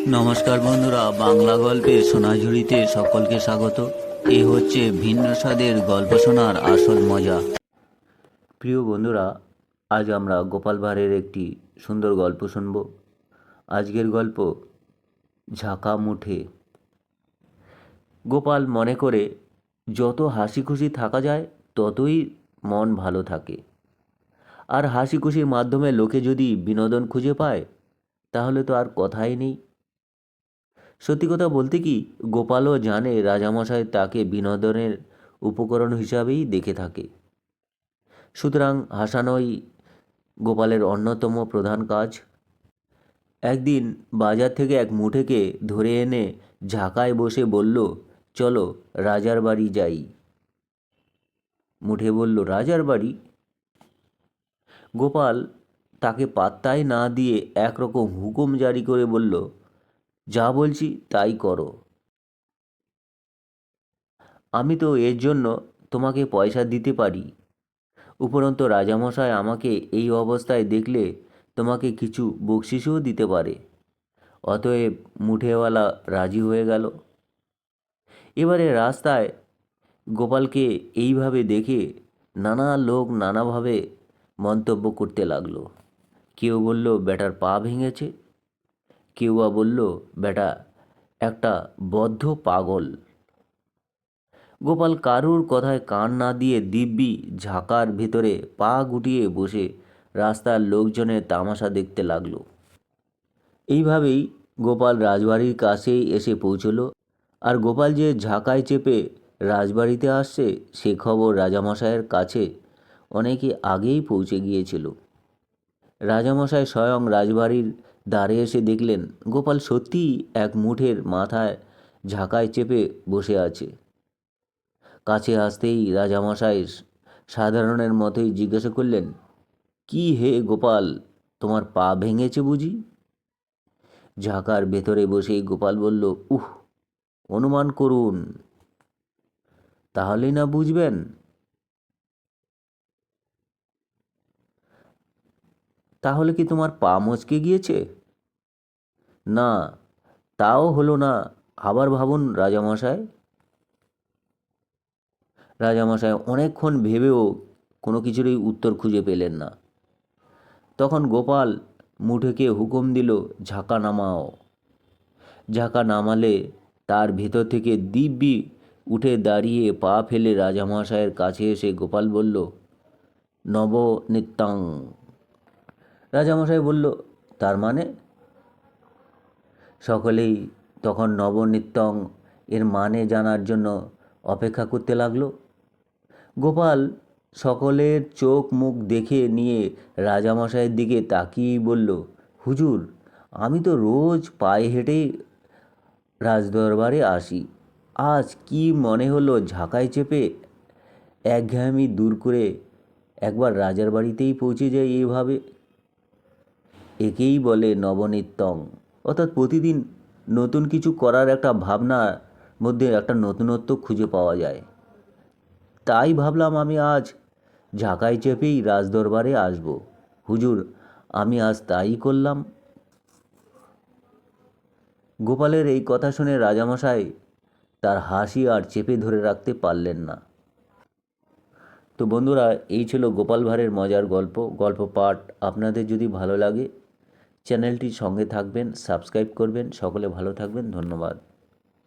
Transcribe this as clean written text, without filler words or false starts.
নমস্কার বন্ধুরা, বাংলা গল্পের সোনাঝুরিতে সকলকে স্বাগত। এ হচ্ছে ভিন্ন স্বাদের গল্প শোনার আসল মজা। প্রিয় বন্ধুরা, আজ আমরা গোপাল ভাঁড়ের একটি সুন্দর গল্প শুনব। আজকের গল্প ঝাঁকা মুঠে। গোপাল মনে করে যত হাসি খুশি থাকা যায় ততই মন ভালো থাকে। আর হাসি খুশির মাধ্যমে লোকে যদি বিনোদন খুঁজে পায় তাহলে তো আর কথাই নেই। সত্যি কথা বলতে কি, গোপালও জানে রাজামশাই তাকে বিনোদনের উপকরণ হিসাবেই দেখে থাকে। সুতরাং হাসানোই গোপালের অন্যতম প্রধান কাজ। একদিন বাজার থেকে এক মুঠেকে ধরে এনে ঝাঁকায় বসে বলল, চলো রাজার বাড়ি যাই। মুঠে বলল, রাজার বাড়ি? গোপাল তাকে পাত্তাই না দিয়ে একরকম হুকুম জারি করে বলল, যা বলছি তাই করো। আমি তো এর জন্য তোমাকে পয়সা দিতে পারি। উপরন্তু রাজামশাই আমাকে এই অবস্থায় দেখলে তোমাকে কিছু বকশিসও দিতে পারে। অতএব মুঠেওয়ালা রাজি হয়ে গেল। এবারে রাস্তায় গোপালকে এইভাবে দেখে নানা লোক নানাভাবে মন্তব্য করতে লাগলো। কেউ বলল বেটার পা ভেঙেছে, কেউ বা বলল বেটা একটা বদ্ধ পাগল। গোপাল কারুর কথায় কান না দিয়ে দিব্যি ঝাঁকার ভেতরে পা গুটিয়ে বসে রাস্তার লোকজনের তামাশা দেখতে লাগলো। এইভাবেই গোপাল রাজবাড়ির কাছেই এসে পৌঁছলো। আর গোপাল যে ঝাঁকায় চেপে রাজবাড়িতে আসছে সে খবর রাজামশাইয়ের কাছে অনেকে আগেই পৌঁছে গিয়েছিল। রাজামশাই স্বয়ং রাজবাড়ির দ্বারে এসে দেখলেন গোপাল সত্যিই এক মুঠের মাথায় ঝাঁকায় চেপে বসে আছে। কাছে আসতেই রাজামশাই সাধারণের মতোই জিজ্ঞাসা করলেন, কি হে গোপাল, তোমার পা ভেঙেছে বুঝি? ঝাঁকার ভেতরে বসেই গোপাল বলল, অনুমান করুন, তাহলেই না বুঝবেন। তাহলে কি তোমার পা মচকে গিয়েছে? না, তাও হলো না। আবার ভাবুন রাজামশাই। রাজামশাই অনেকক্ষণ ভেবেও কোনো কিছুরই উত্তর খুঁজে পেলেন না। তখন গোপাল মুঠেকে হুকুম দিল, ঝাঁকা নামাও। ঝাঁকা নামালে তার ভেতর থেকে দিব্যি উঠে দাঁড়িয়ে পা ফেলে রাজামশাইয়ের কাছে এসে গোপাল বলল, নবনিত্যাং। রাজামশাই বলল, তার মানে? সকলেই তখন নবনিত্যং এর মানে জানার জন্য অপেক্ষা করতে লাগলো। গোপাল সকলের চোখ মুখ দেখে নিয়ে রাজামশাইয়ের দিকে তাকিয়েই বলল, হুজুর, আমি তো রোজ পায়ে হেঁটেই রাজদরবারে আসি। আজ কি মনে হলো ঝাঁকায় চেপে একঘেয়েমি দূর করে একবার রাজার বাড়িতেই পৌঁছে যাই এইভাবে। একেই বলে নবনিত্যং, অর্থাৎ প্রতিদিন নতুন কিছু করার একটা ভাবনার মধ্যে একটা নতুনত্ব খুঁজে পাওয়া যায়। তাই ভাবলাম আমি আজ ঝাঁকায় চেপেই রাজদরবারে আসব। হুজুর, আমি আজ তাই করলাম। গোপালের এই কথা শুনে রাজামশাই তার হাসি আর চেপে ধরে রাখতে পারলেন না। তো বন্ধুরা, এই ছিল গোপাল ভাঁড়ের মজার গল্প পাঠ। আপনাদের যদি ভালো লাগে চ্যানেলটির সঙ্গে থাকবেন, সাবস্ক্রাইব করবেন। সকলে ভালো থাকবেন। ধন্যবাদ।